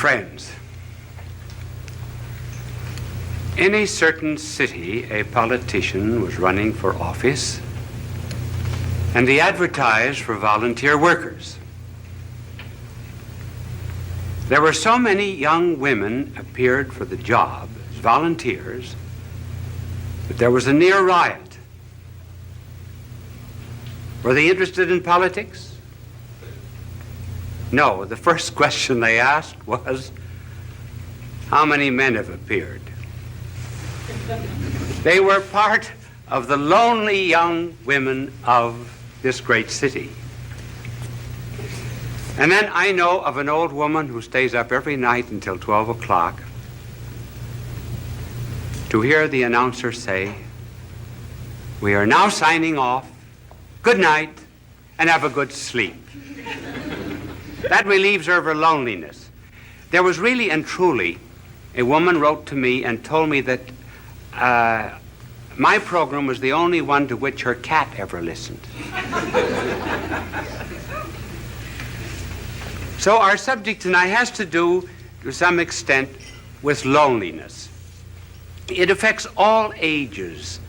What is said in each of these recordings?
Friends, in a certain city, a politician was running for office, and he advertised for volunteer workers. There were so many young women appeared for the job as volunteers that there was a near riot. Were they interested in politics? No. The first question they asked was, how many men have appeared? They were part of the lonely young women of this great city. And then I know of an old woman who stays up every night until 12 o'clock to hear the announcer say, "We are now signing off. Good night, and have a good sleep." That relieves her of her loneliness. There was really and truly, a woman wrote to me and told me that my program was the only one to which her cat ever listened. So our subject tonight has to do, to some extent, with loneliness. It affects all ages.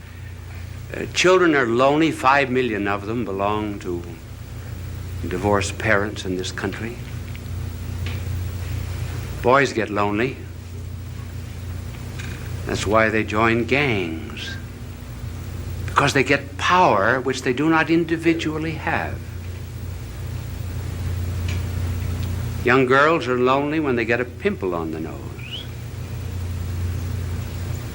Children are lonely. 5 million of them belong to divorced parents in this country. Boys get lonely. That's why they join gangs, because they get power which they do not individually have. Young girls are lonely when they get a pimple on the nose.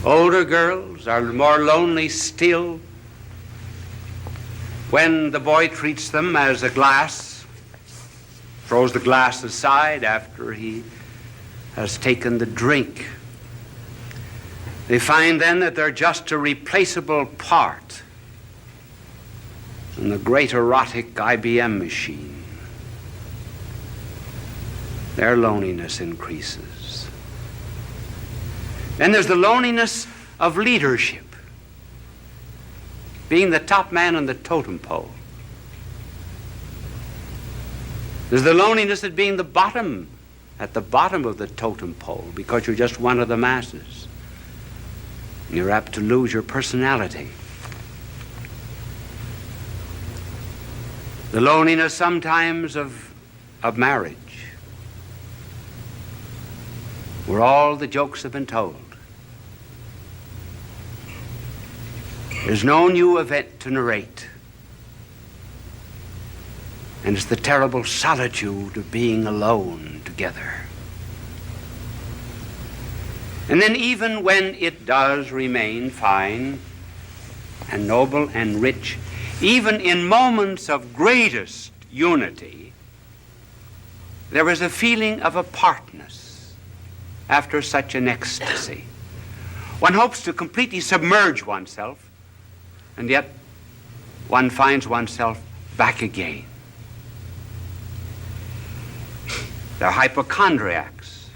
Older girls are more lonely still when the boy treats them as a glass, throws the glass aside after he has taken the drink. They find then that they're just a replaceable part in the great erotic IBM machine. Their loneliness increases. Then there's the loneliness of leadership, being the top man on the totem pole. There's the loneliness of being at the bottom of the totem pole, because you're just one of the masses. You're apt to lose your personality. The loneliness sometimes of marriage, where all the jokes have been told. There's no new event to narrate. And it's the terrible solitude of being alone together. And then even when it does remain fine and noble and rich, even in moments of greatest unity, there is a feeling of apartness after such an ecstasy. One hopes to completely submerge oneself, and yet one finds oneself back again. The hypochondriacs,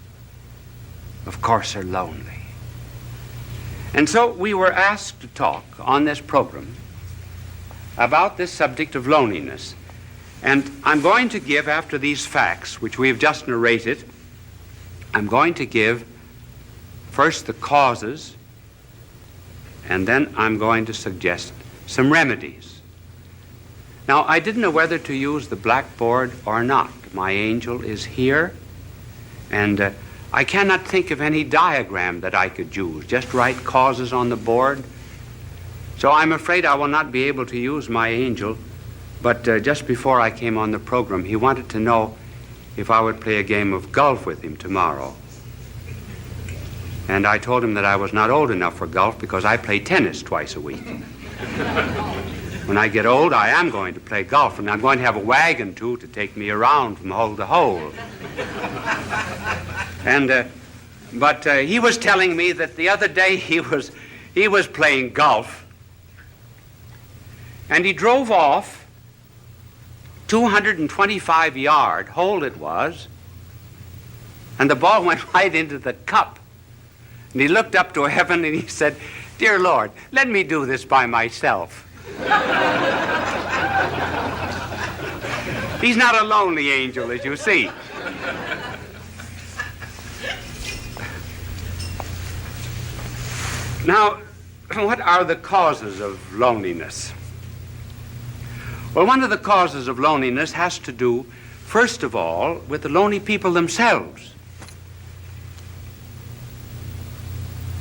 of course, are lonely. And so we were asked to talk on this program about this subject of loneliness. And I'm going to give, after these facts, which we have just narrated, I'm going to give first the causes, and then I'm going to suggest some remedies. Now, I didn't know whether to use the blackboard or not. My angel is here, and I cannot think of any diagram that I could use. Just write causes on the board. So I'm afraid I will not be able to use my angel, but just before I came on the program, he wanted to know if I would play a game of golf with him tomorrow. And I told him that I was not old enough for golf because I play tennis twice a week. When I get old, I am going to play golf, and I'm going to have a wagon, too, to take me around from hole to hole. But he was telling me that the other day he was playing golf, and he drove off 225-yard hole it was, and the ball went right into the cup. And he looked up to heaven and he said, "Dear Lord, let me do this by myself." He's not a lonely angel, as you see. Now, what are the causes of loneliness? Well, one of the causes of loneliness has to do, first of all, with the lonely people themselves.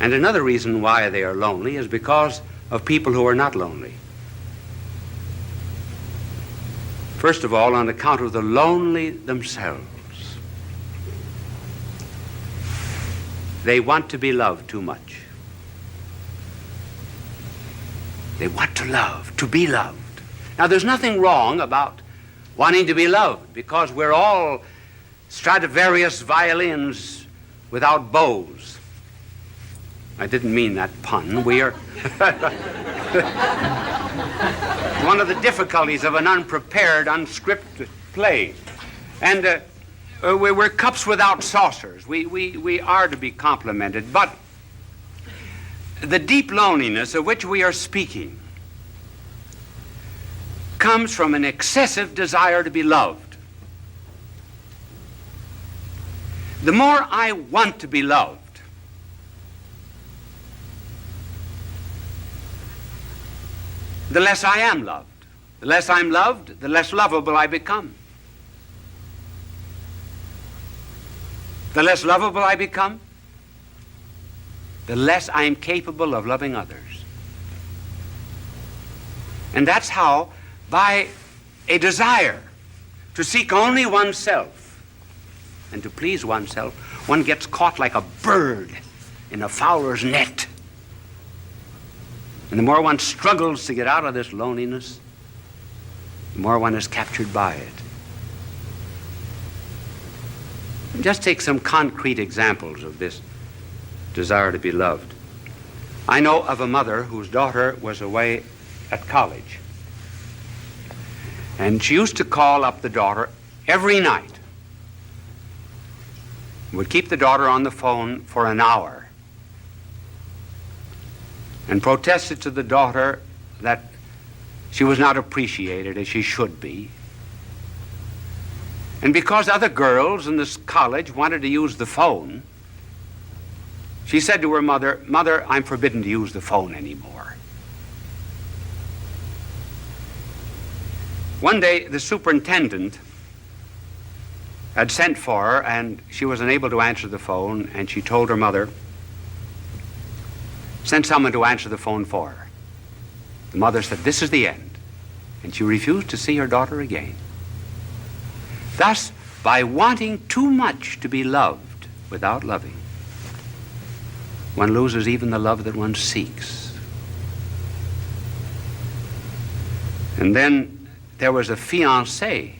And another reason why they are lonely is because of people who are not lonely. First of all, on account of the lonely themselves. They want to be loved too much. They want to love, to be loved. Now, there's nothing wrong about wanting to be loved, because we're all Stradivarius violins without bows. I didn't mean that pun. We are one of the difficulties of an unprepared, unscripted play. And we're cups without saucers. We are to be complimented. But the deep loneliness of which we are speaking comes from an excessive desire to be loved. The more I want to be loved, the less I am loved. The less I'm loved, the less lovable I become. The less lovable I become, the less I am capable of loving others. And that's how, by a desire to seek only oneself and to please oneself, one gets caught like a bird in a fowler's net. And the more one struggles to get out of this loneliness, the more one is captured by it. Just take some concrete examples of this desire to be loved. I know of a mother whose daughter was away at college. And she used to call up the daughter every night. Would keep the daughter on the phone for an hour and protested to the daughter that she was not appreciated as she should be. And because other girls in this college wanted to use the phone, she said to her mother, "Mother, I'm forbidden to use the phone anymore." One day, the superintendent had sent for her, and she was unable to answer the phone, and she told her mother, "Send someone to answer the phone for her." The mother said, "This is the end." And she refused to see her daughter again. Thus, by wanting too much to be loved without loving, one loses even the love that one seeks. And then there was a fiancée.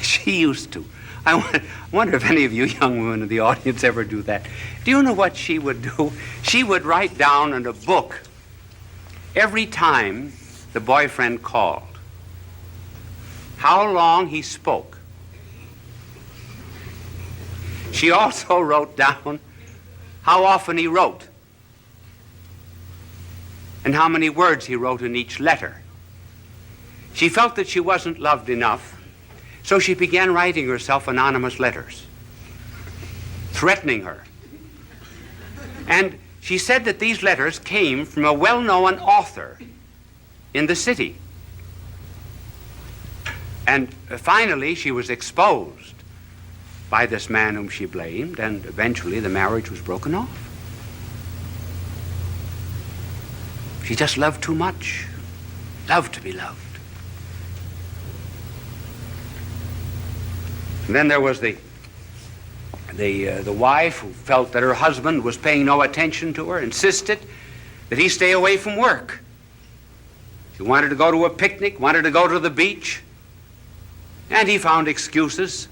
She used to. I wonder if any of you young women in the audience ever do that. Do you know what she would do? She would write down in a book every time the boyfriend called how long he spoke. She also wrote down how often he wrote and how many words he wrote in each letter. She felt that she wasn't loved enough, so she began writing herself anonymous letters, threatening her. And she said that these letters came from a well-known author in the city. And finally, she was exposed by this man whom she blamed, and eventually the marriage was broken off. She just loved too much, loved to be loved. And then there was the wife who felt that her husband was paying no attention to her, insisted that he stay away from work. She wanted to go to a picnic, wanted to go to the beach, and he found excuses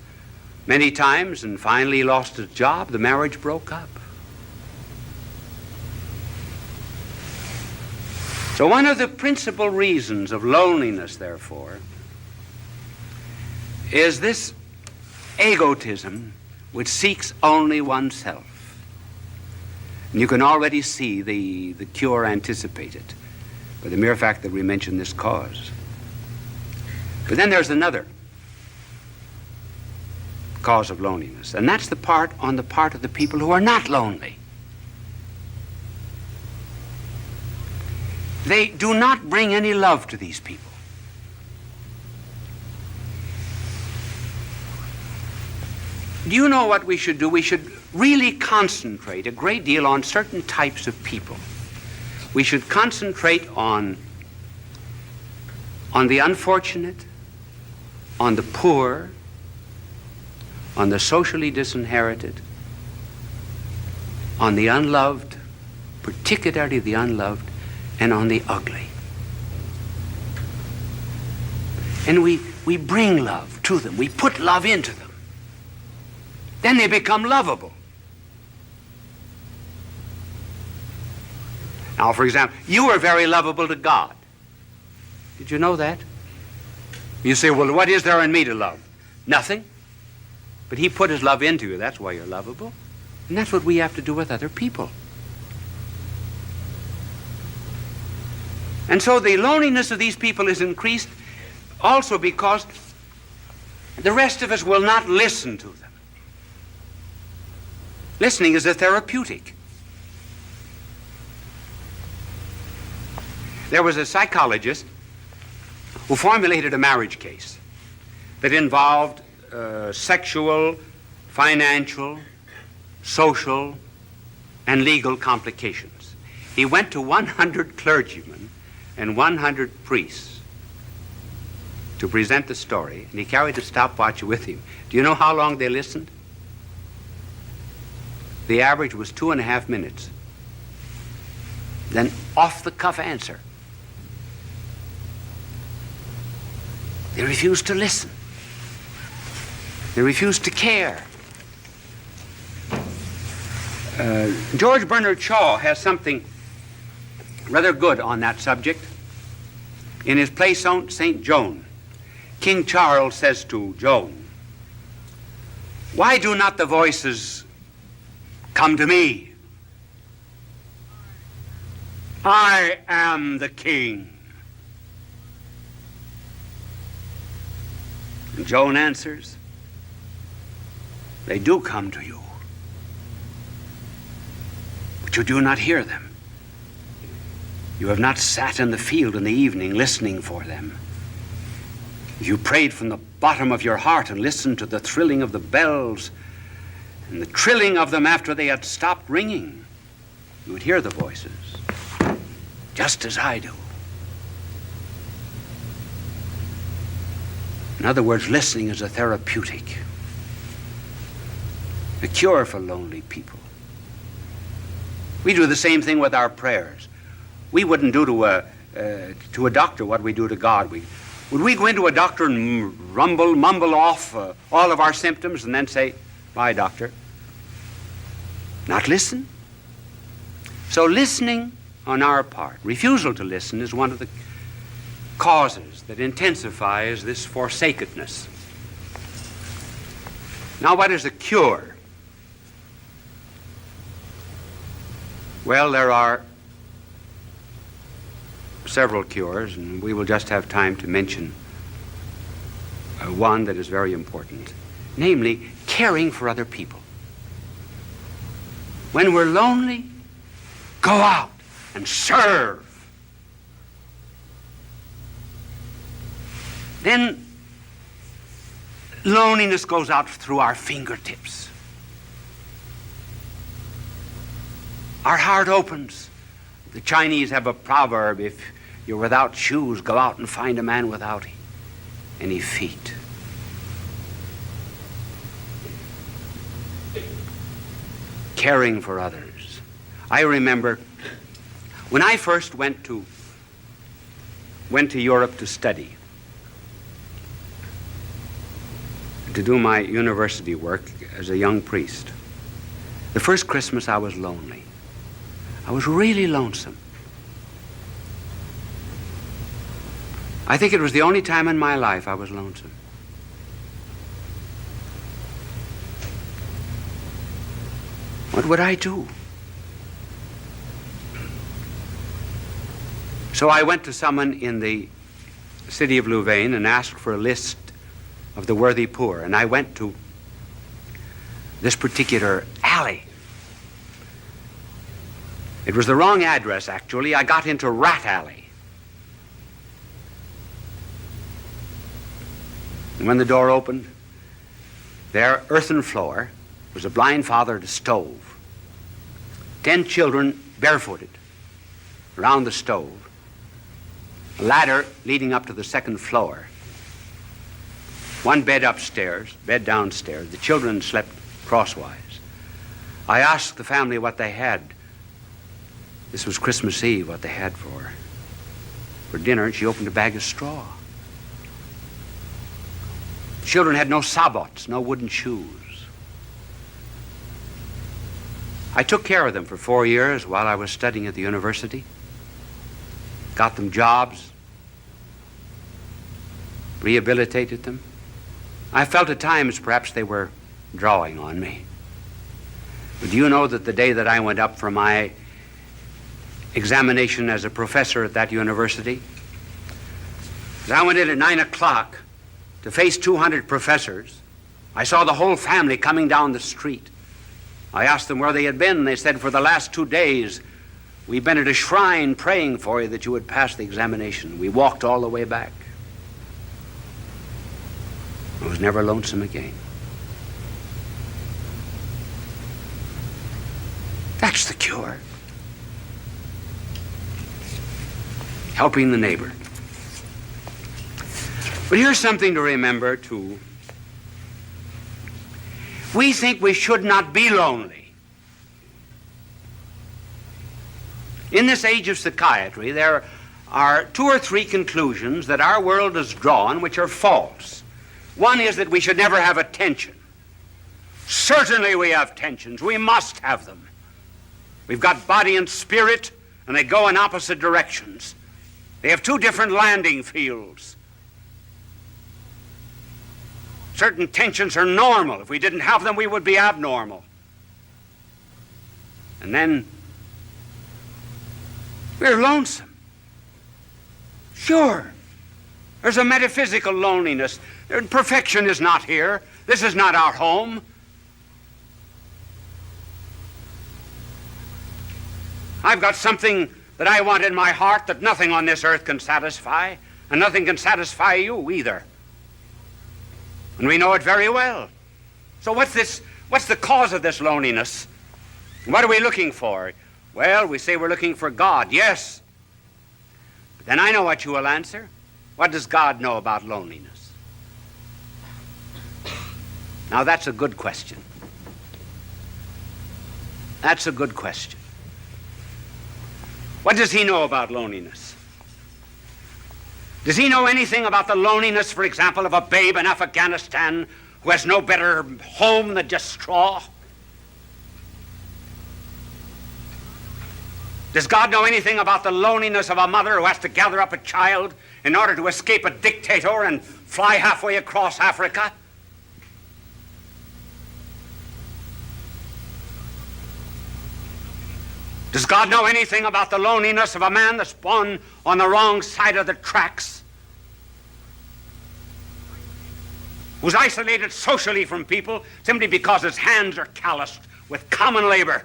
many times, and finally he lost his job. The marriage broke up. So one of the principal reasons of loneliness, therefore, is this egotism which seeks only oneself. And you can already see the cure anticipated by the mere fact that we mention this cause. But then there's another cause of loneliness, and that's on the part of the people who are not lonely. they do not bring any love to these people. Do you know what we should do? We should really concentrate a great deal on certain types of people. We should concentrate on the unfortunate, on the poor, on the socially disinherited, on the unloved, particularly the unloved, and on the ugly. And we bring love to them. We put love into them. Then they become lovable. Now, for example, you are very lovable to God. Did you know that? You say, well, what is there in me to love? Nothing. But he put his love into you. That's why you're lovable. And that's what we have to do with other people. And so the loneliness of these people is increased also because the rest of us will not listen to them. Listening is a therapeutic. There was a psychologist who formulated a marriage case that involved sexual, financial, social, and legal complications. He went to 100 clergymen and 100 priests to present the story, and he carried a stopwatch with him. Do you know how long they listened? The average was 2.5 minutes. Then off-the-cuff answer. They refused to listen. They refused to care. George Bernard Shaw has something rather good on that subject. In his play St. Joan, King Charles says to Joan, "Why do not the voices come to me? I am the king." And Joan answers, "They do come to you, but you do not hear them. You have not sat in the field in the evening listening for them. If you prayed from the bottom of your heart and listened to the thrilling of the bells and the trilling of them after they had stopped ringing, you would hear the voices, just as I do." In other words, listening is a therapeutic, a cure for lonely people. We do the same thing with our prayers. We wouldn't do to a doctor what we do to God. Would we go into a doctor and mumble off all of our symptoms and then say, "Bye, doctor"? Not listen. So listening on our part, refusal to listen, is one of the causes that intensifies this forsakenness. Now, what is a cure? Well, there are several cures, and we will just have time to mention one that is very important, namely caring for other people. When we're lonely, go out and serve. Then loneliness goes out through our fingertips. Our heart opens. The Chinese have a proverb, if you're without shoes, go out and find a man without any feet. Caring for others. I remember when I first went to Europe to study, to do my university work as a young priest. The first Christmas I was lonely. I was really lonesome. I think it was the only time in my life I was lonesome. What would I do? So I went to someone in the city of Louvain and asked for a list of the worthy poor, and I went to this particular alley. It was the wrong address, actually. I got into Rat Alley. And when the door opened, there, earthen floor, was a blind father at a stove. 10 children barefooted around the stove. A ladder leading up to the second floor. One bed upstairs, bed downstairs. The children slept crosswise. I asked the family what they had. This was Christmas Eve, what they had for dinner, and she opened a bag of straw. The children had no sabots, no wooden shoes. I took care of them for 4 years while I was studying at the university. Got them jobs, rehabilitated them. I felt at times perhaps they were drawing on me. But do you know that the day that I went up for my examination as a professor at that university, as I went in at 9 o'clock to face 200 professors, I saw the whole family coming down the street. I asked them where they had been, and they said, for the last 2 days, we've been at a shrine praying for you that you would pass the examination. We walked all the way back. I was never lonesome again. That's the cure. Helping the neighbor. But here's something to remember, too. We think we should not be lonely. In this age of psychiatry, there are 2 or 3 conclusions that our world has drawn which are false. One is that we should never have a tension. Certainly we have tensions. We must have them. We've got body and spirit, and they go in opposite directions. They have 2 different landing fields. Certain tensions are normal. If we didn't have them, we would be abnormal. And then we're lonesome. Sure. There's a metaphysical loneliness. Perfection is not here. This is not our home. I've got something that I want in my heart that nothing on this earth can satisfy, and nothing can satisfy you either. And we know it very well. So what's the cause of this loneliness? What are we looking for? Well, we say we're looking for God, yes. But then I know what you will answer. What does God know about loneliness? Now that's a good question. That's a good question. What does he know about loneliness? Does he know anything about the loneliness, for example, of a babe in Afghanistan who has no better home than just straw? Does God know anything about the loneliness of a mother who has to gather up a child in order to escape a dictator and fly halfway across Africa? Does God know anything about the loneliness of a man that's born on the wrong side of the tracks? Who's isolated socially from people simply because his hands are calloused with common labor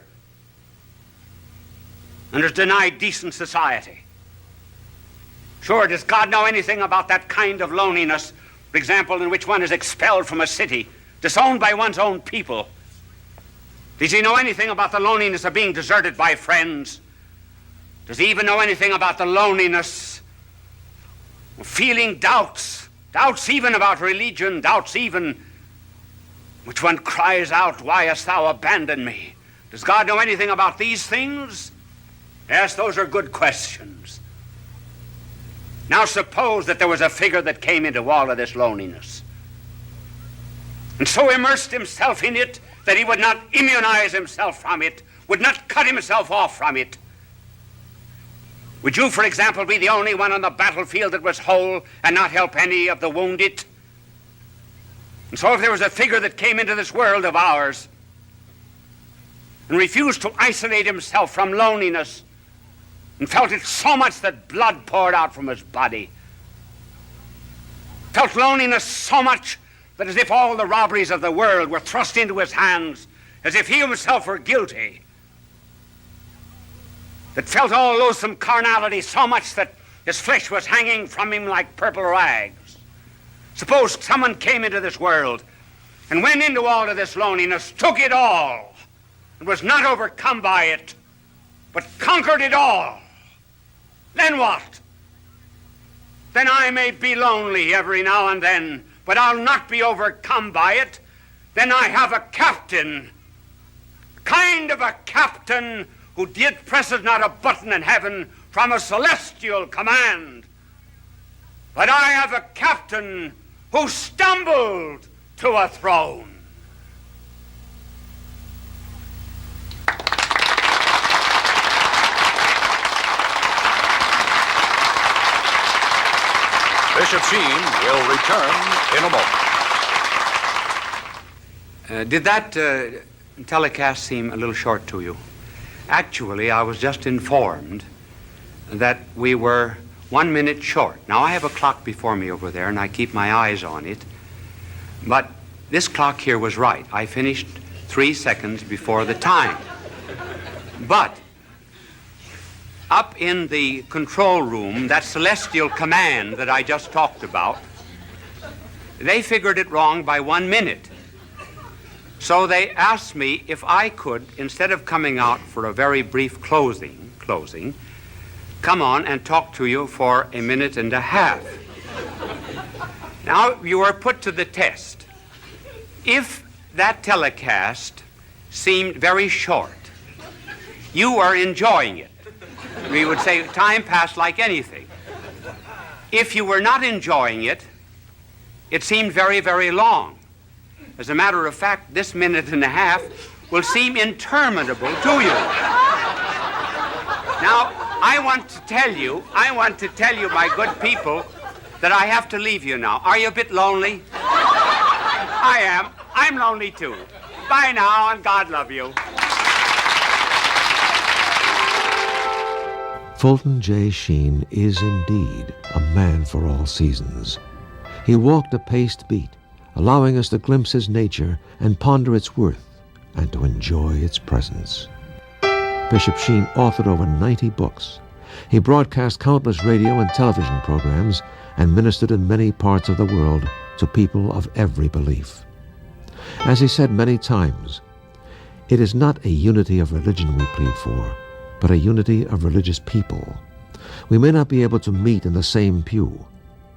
and is denied decent society? Sure, does God know anything about that kind of loneliness, for example, in which one is expelled from a city, disowned by one's own people? Does he know anything about the loneliness of being deserted by friends? Does he even know anything about the loneliness of feeling doubts? Doubts even about religion, doubts even which one cries out, "Why hast thou abandoned me?" Does God know anything about these things? Yes, those are good questions. Now suppose that there was a figure that came into all of this loneliness and so immersed himself in it that he would not immunize himself from it, would not cut himself off from it. Would you, for example, be the only one on the battlefield that was whole and not help any of the wounded? And so if there was a figure that came into this world of ours and refused to isolate himself from loneliness and felt it so much that blood poured out from his body, felt loneliness so much that as if all the robberies of the world were thrust into his hands, as if he himself were guilty, that felt all loathsome carnality so much that his flesh was hanging from him like purple rags, Suppose someone came into this world and went into all of this loneliness, took it all, and was not overcome by it, but conquered it all. Then what? Then I may be lonely every now and then, but I'll not be overcome by it. Then I have a captain, kind of a captain who did presses not a button in heaven from a celestial command. But I have a captain who stumbled to a throne. Bishop Sheen will return in a moment. Did that telecast seem a little short to you? Actually, I was just informed that we were 1 minute short. Now, I have a clock before me over there, and I keep my eyes on it. But this clock here was right. I finished 3 seconds before the time. But up in the control room, that celestial command that I just talked about, they figured it wrong by 1 minute. So they asked me if I could, instead of coming out for a very brief closing, come on and talk to you for 1.5 minutes. Now, you are put to the test. If that telecast seemed very short, you are enjoying it. We would say time passed like anything. If you were not enjoying it, it seemed very, very long. As a matter of fact, this 1.5 minutes will seem interminable to you. Now, I want to tell you, my good people, that I have to leave you now. Are you a bit lonely? I am. I'm lonely too. Bye now, and God love you. Fulton J.Sheen is indeed a man for all seasons. He walked a paced beat, allowing us to glimpse his nature and ponder its worth and to enjoy its presence. Bishop Sheen authored over 90 books. He broadcast countless radio and television programs and ministered in many parts of the world to people of every belief. As he said many times, it is not a unity of religion we plead for, but a unity of religious people. We may not be able to meet in the same pew,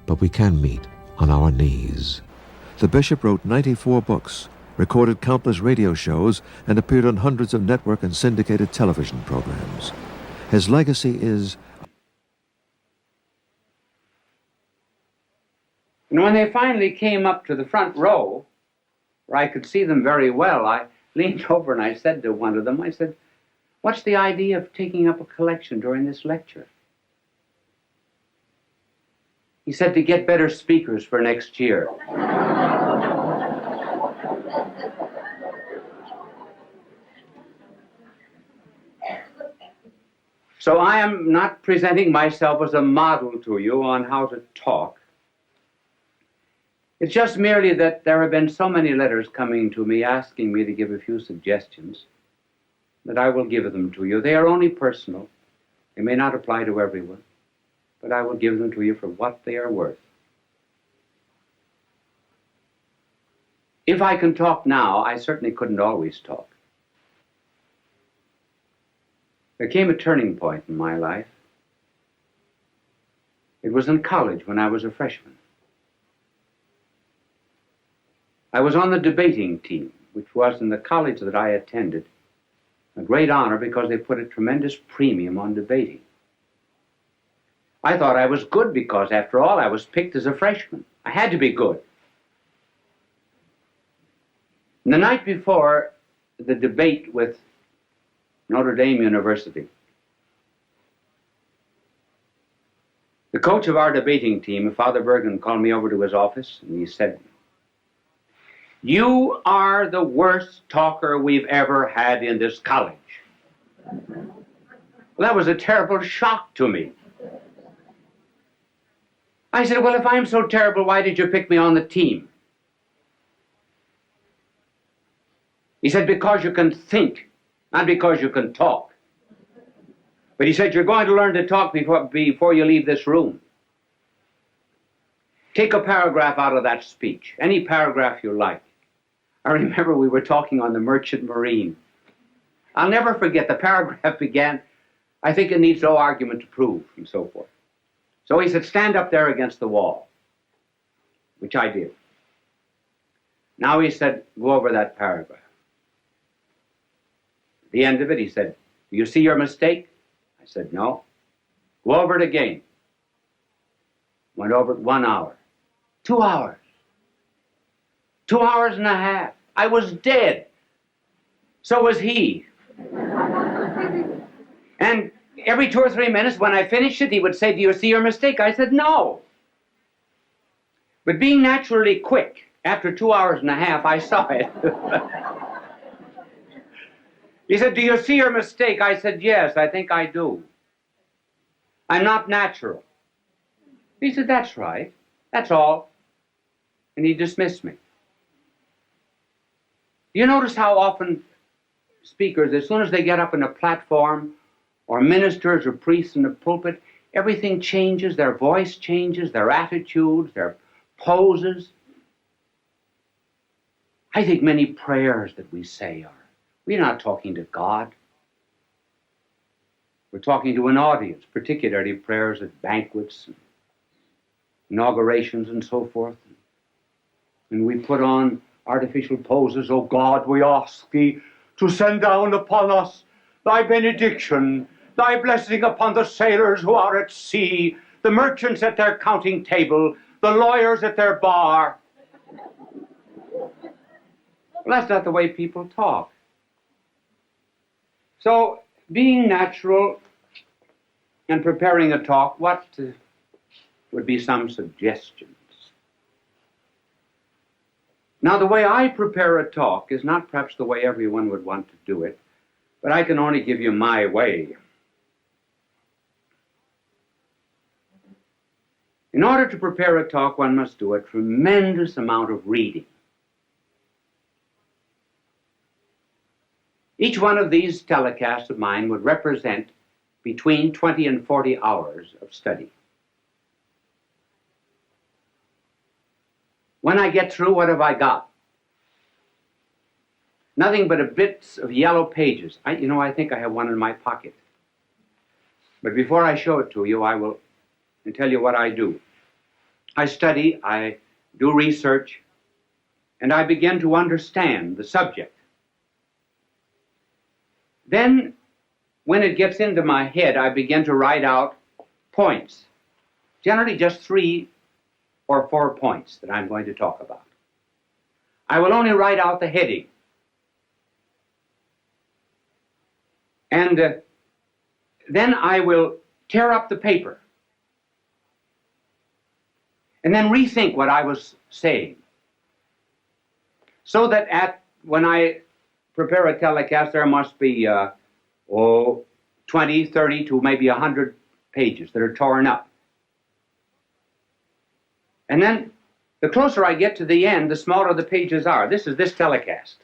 but we can meet on our knees. The bishop wrote 94 books, recorded countless radio shows, and appeared on hundreds of network and syndicated television programs. His legacy is... And when they finally came up to the front row, where I could see them very well, I leaned over and I said to one of them, I said, "What's the idea of taking up a collection during this lecture?" He said, "To get better speakers for next year." So I am not presenting myself as a model to you on how to talk. It's just merely that there have been so many letters coming to me asking me to give a few suggestions that I will give them to you. They are only personal. They may not apply to everyone, but I will give them to you for what they are worth. If I can talk now, I certainly couldn't always talk. There came a turning point in my life. It was in college when I was a freshman. I was on the debating team, which was in the college that I attended a great honor because they put a tremendous premium on debating. I thought I was good because, after all, I was picked as a freshman. I had to be good. And the night before the debate with Notre Dame University, the coach of our debating team, Father Bergen, called me over to his office and he said, "You are the worst talker we've ever had in this college." Well, that was a terrible shock to me. I said, "Well, if I'm so terrible, why did you pick me on the team?" He said, "Because you can think, not because you can talk." But he said, "You're going to learn to talk before you leave this room." Take a paragraph out of that speech, any paragraph you like. I remember we were talking on the Merchant Marine. I'll never forget, the paragraph began, "I think it needs no argument to prove," and so forth. So he said, "Stand up there against the wall," which I did. Now he said, "Go over that paragraph." At the end of it, he said, "Do you see your mistake?" I said, "No." "Go over it again." Went over it 1 hour, 2 hours, 2 hours and a half. I was dead. So was he. And every 2 or 3 minutes, when I finished it, he would say, "Do you see your mistake?" I said, "No." But being naturally quick, after 2 hours and a half, I saw it. He said, "Do you see your mistake?" I said, "Yes, I think I do. I'm not natural." He said, "That's right. That's all." And he dismissed me. You notice how often speakers, as soon as they get up on a platform, or ministers or priests in the pulpit, everything changes, their voice changes, their attitudes, their poses. I think many prayers that we say we're not talking to God. We're talking to an audience, particularly prayers at banquets, and inaugurations and so forth. And we put on artificial poses. "Oh God, we ask thee to send down upon us thy benediction, thy blessing upon the sailors who are at sea, the merchants at their counting table, the lawyers at their bar." Well, that's not the way people talk. So, being natural and preparing a talk, what would be some suggestions? Now, the way I prepare a talk is not perhaps the way everyone would want to do it, but I can only give you my way. In order to prepare a talk, one must do a tremendous amount of reading. Each one of these telecasts of mine would represent between 20 and 40 hours of study. When I get through, what have I got? Nothing but a bits of yellow pages. I think I have one in my pocket. But before I show it to you, I will tell you what I do. I study, I do research, and I begin to understand the subject. Then, when it gets into my head, I begin to write out points. Generally just 3 or 4 points that I'm going to talk about. I will only write out the heading. And then I will tear up the paper and then rethink what I was saying, so that when I prepare a telecast, there must be 20, 30 to maybe 100 pages that are torn up. And then the closer I get to the end, the smaller the pages are. This is this telecast.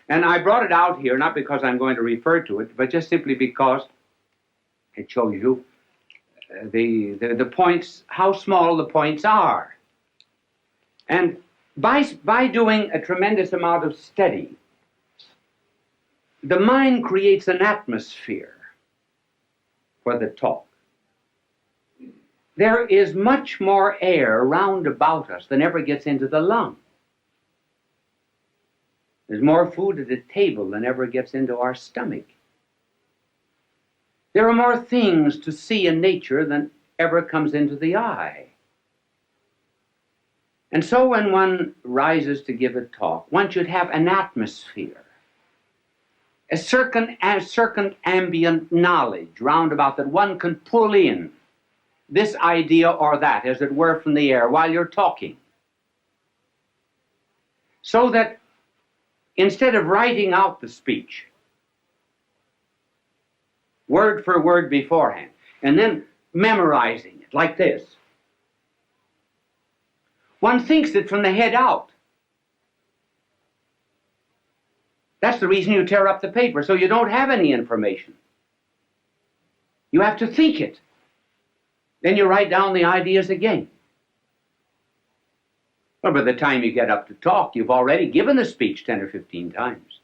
And I brought it out here, not because I'm going to refer to it, but just simply because it shows you the points, how small the points are. And by doing a tremendous amount of study, the mind creates an atmosphere for the talk. There is much more air round about us than ever gets into the lung. There's more food at the table than ever gets into our stomach. There are more things to see in nature than ever comes into the eye. And so when one rises to give a talk, one should have an atmosphere, a certain ambient knowledge round about that one can pull in this idea or that, as it were, from the air while you're talking. So that instead of writing out the speech, word for word beforehand, and then memorizing it like this, one thinks it from the head out. That's the reason you tear up the paper, so you don't have any information. You have to think it. Then you write down the ideas again. Well, by the time you get up to talk, you've already given the speech 10 or 15 times.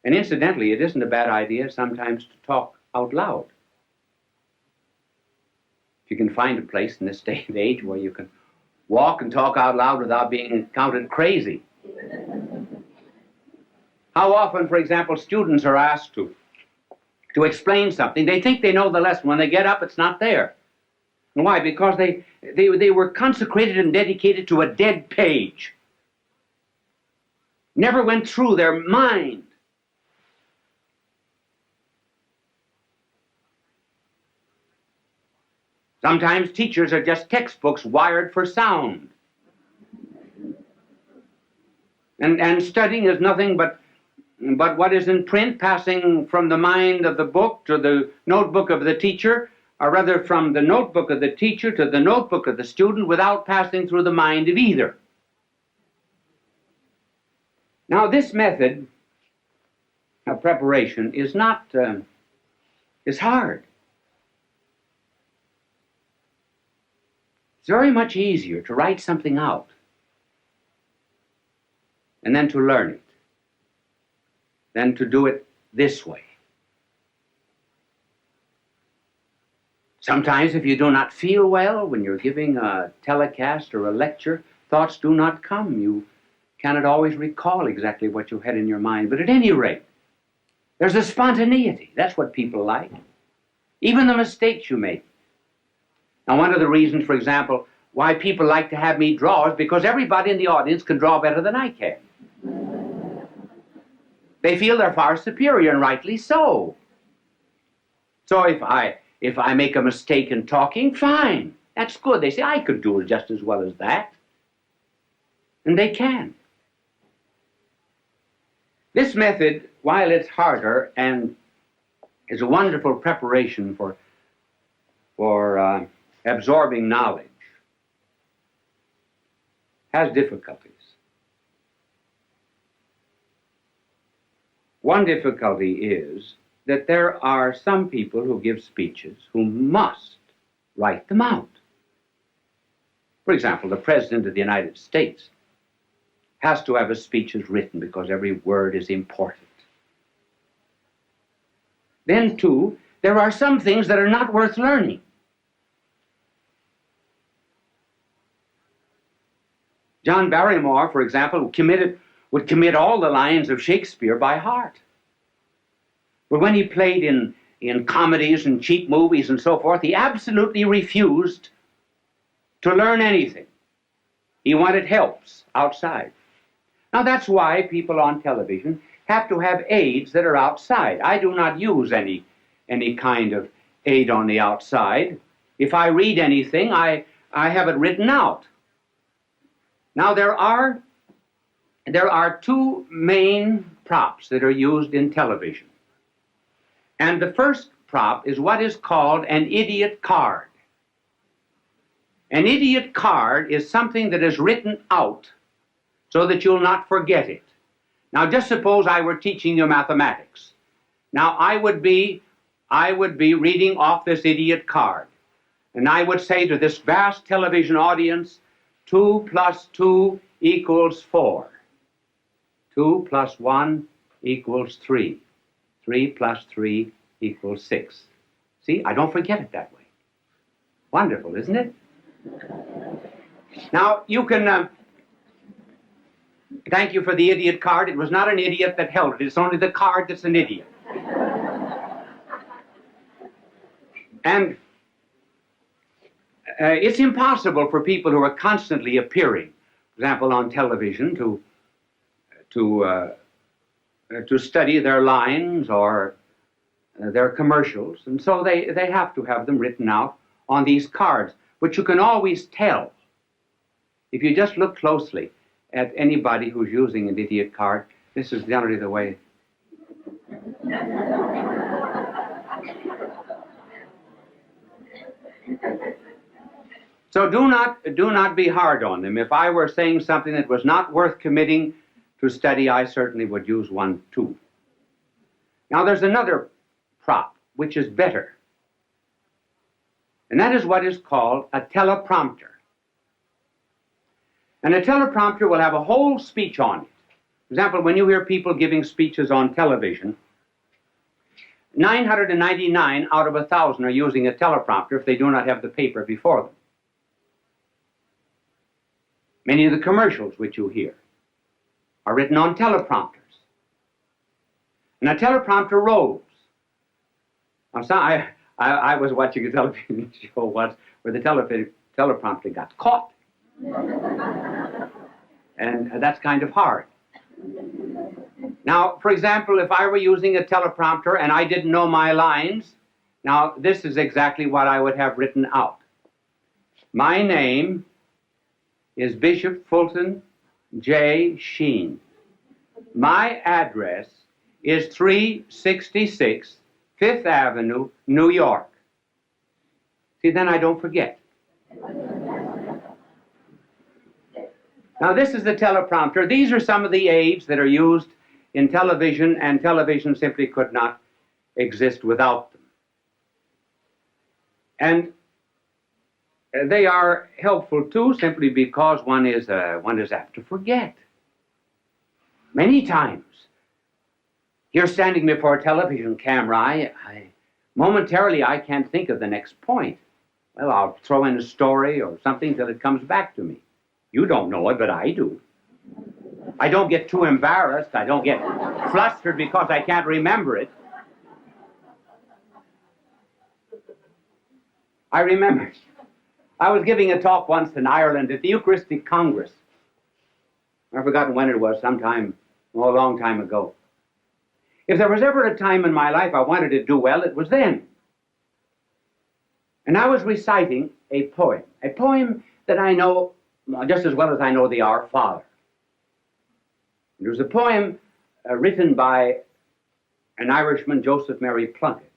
And incidentally, it isn't a bad idea sometimes to talk out loud. If you can find a place in this day and age where you can walk and talk out loud without being counted crazy. How often, for example, students are asked to explain something. They think they know the lesson. When they get up, it's not there. And why? Because they were consecrated and dedicated to a dead page. Never went through their mind. Sometimes teachers are just textbooks wired for sound. And studying is nothing but what is in print, passing from the mind of the book to the notebook of the teacher, or rather from the notebook of the teacher to the notebook of the student without passing through the mind of either. Now, this method of preparation is not, is hard. It's very much easier to write something out and then to learn it than to do it this way. Sometimes if you do not feel well when you're giving a telecast or a lecture, thoughts do not come. You cannot always recall exactly what you had in your mind. But at any rate, there's a spontaneity. That's what people like. Even the mistakes you make. Now, one of the reasons, for example, why people like to have me draw is because everybody in the audience can draw better than I can. They feel they're far superior, and rightly so. So if I make a mistake in talking, fine. That's good. They say, I could do it just as well as that. And they can. This method, while it's harder and is a wonderful preparation for absorbing knowledge, has difficulties. One difficulty is that there are some people who give speeches who must write them out. For example, the President of the United States has to have his speeches written because every word is important. Then, too, there are some things that are not worth learning. John Barrymore, for example, would commit all the lines of Shakespeare by heart. But when he played in comedies and cheap movies and so forth, he absolutely refused to learn anything. He wanted helps outside. Now that's why people on television have to have aids that are outside. I do not use any kind of aid on the outside. If I read anything, I have it written out. Now there are two main props that are used in television. And the first prop is what is called an idiot card. An idiot card is something that is written out so that you'll not forget it. Now just suppose I were teaching you mathematics. Now I would be reading off this idiot card. And I would say to this vast television audience, 2 plus 2 equals 4. 2 plus 1 equals 3. 3 plus 3 equals 6. See, I don't forget it that way. Wonderful, isn't it? Now, you can... thank you for the idiot card. It was not an idiot that held it. It's only the card that's an idiot. And it's impossible for people who are constantly appearing, for example, on television, to study their lines or their commercials, and so they have to have them written out on these cards. But you can always tell, if you just look closely at anybody who's using an idiot card. This is generally the way. So do not be hard on them. If I were saying something that was not worth committing to study, I certainly would use one too. Now there's another prop which is better. And that is what is called a teleprompter. And a teleprompter will have a whole speech on it. For example, when you hear people giving speeches on television, 999 out of 1,000 are using a teleprompter if they do not have the paper before them. Many of the commercials which you hear are written on teleprompters. And a teleprompter rolls. Now, I was watching a television show once where the teleprompter got caught. And that's kind of hard. Now, for example, if I were using a teleprompter and I didn't know my lines, now this is exactly what I would have written out. My name is Bishop Fulton J.Sheen. My address is 366 Fifth Avenue, New York. See, then I don't forget. Now, this is the teleprompter. These are some of the aids that are used in television, and television simply could not exist without them. And they are helpful, too, simply because one is apt to forget. Many times, you're standing before a television camera, momentarily I can't think of the next point. Well, I'll throw in a story or something till it comes back to me. You don't know it, but I do. I don't get too embarrassed. I don't get flustered because I can't remember it. I remember, I was giving a talk once in Ireland at the Eucharistic Congress. I've forgotten when it was, sometime, a long time ago. If there was ever a time in my life I wanted to do well, it was then. And I was reciting a poem that I know just as well as I know the Our Father. It was a poem written by an Irishman, Joseph Mary Plunkett.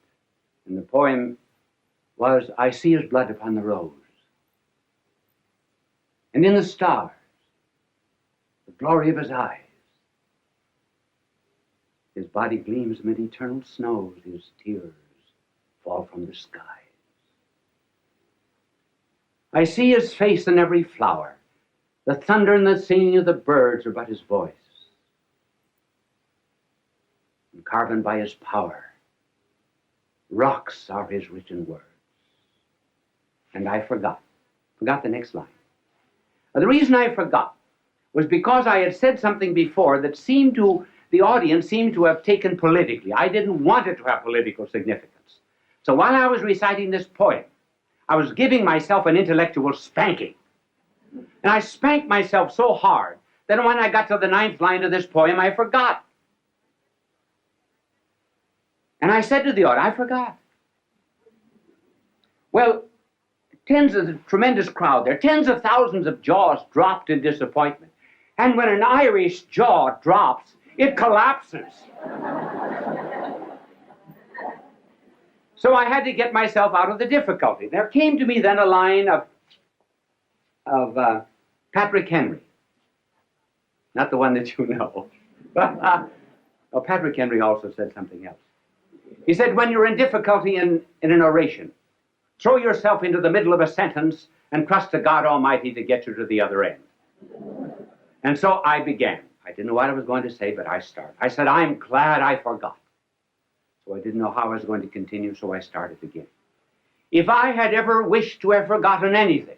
And the poem was, I see his blood upon the rose, and in the stars, the glory of his eyes. His body gleams amid eternal snows, his tears fall from the skies. I see his face in every flower. The thunder and the singing of the birds are but his voice. And carven by his power, rocks are his written words. And I forgot the next line. The reason I forgot was because I had said something before that the audience seemed to have taken politically. I didn't want it to have political significance. So while I was reciting this poem, I was giving myself an intellectual spanking. And I spanked myself so hard that when I got to the 9th line of this poem, I forgot. And I said to the audience, I forgot. Well, tremendous crowd there, tens of thousands of jaws dropped in disappointment. And when an Irish jaw drops, it collapses. So I had to get myself out of the difficulty. There came to me then a line of Patrick Henry. Not the one that you know. Oh, Patrick Henry also said something else. He said, when you're in difficulty in an oration, throw yourself into the middle of a sentence and trust to God Almighty to get you to the other end. And so I began. I didn't know what I was going to say, but I started. I said, I'm glad I forgot. So I didn't know how I was going to continue, so I started again. If I had ever wished to have forgotten anything,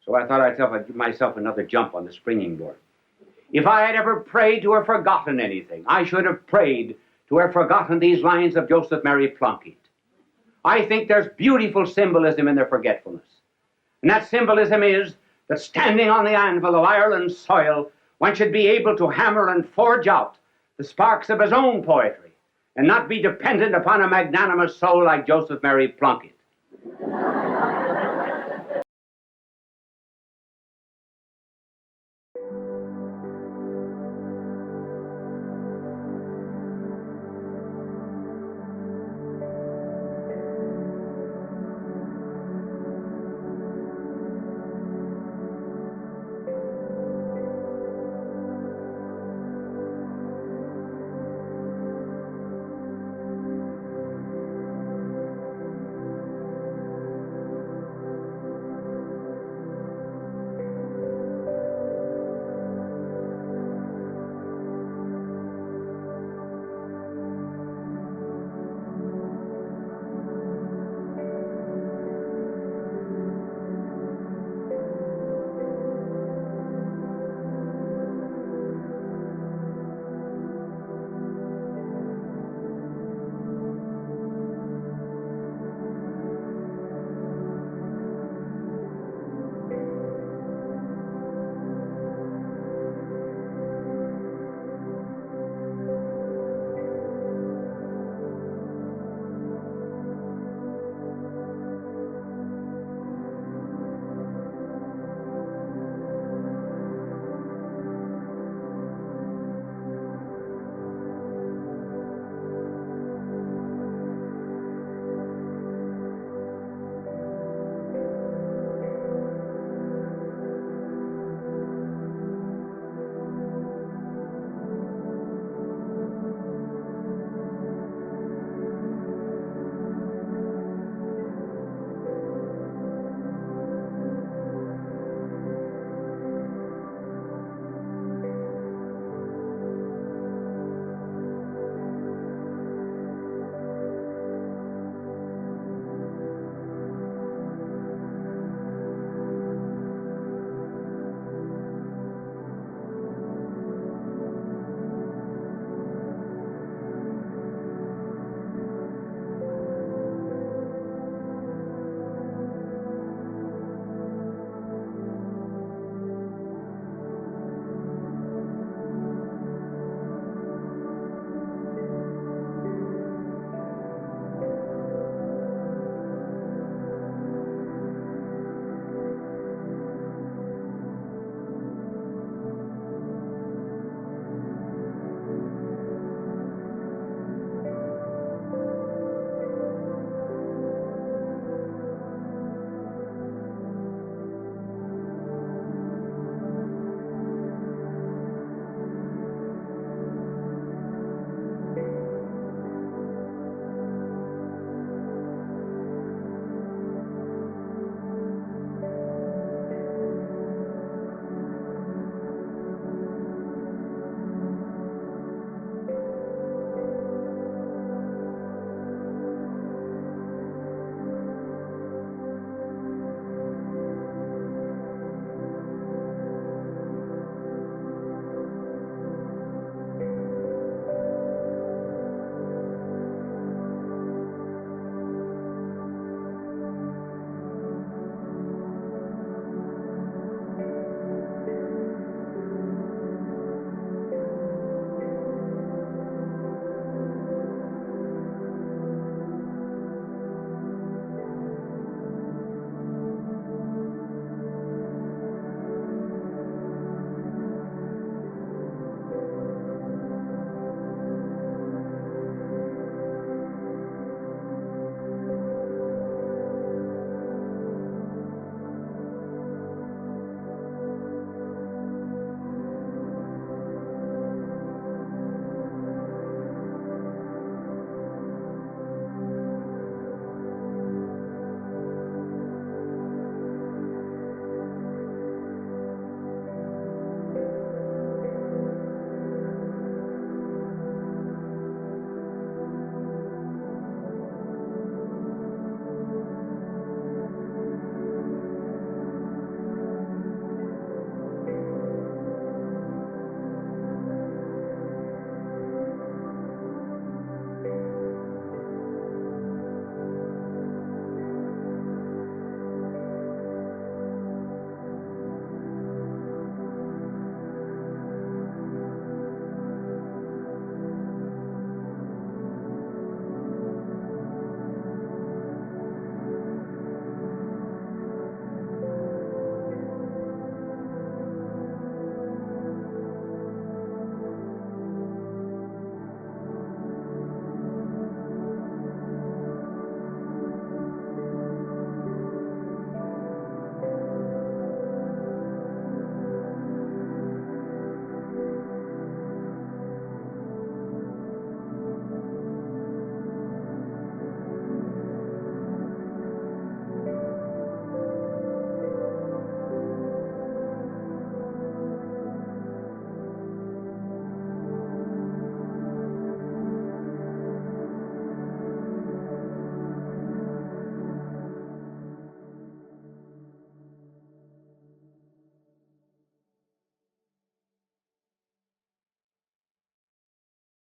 so I thought I'd give myself another jump on the springing board. If I had ever prayed to have forgotten anything, I should have prayed to have forgotten these lines of Joseph Mary Plunkett. I think there's beautiful symbolism in their forgetfulness. And that symbolism is that standing on the anvil of Ireland's soil, one should be able to hammer and forge out the sparks of his own poetry and not be dependent upon a magnanimous soul like Joseph Mary Plunkett.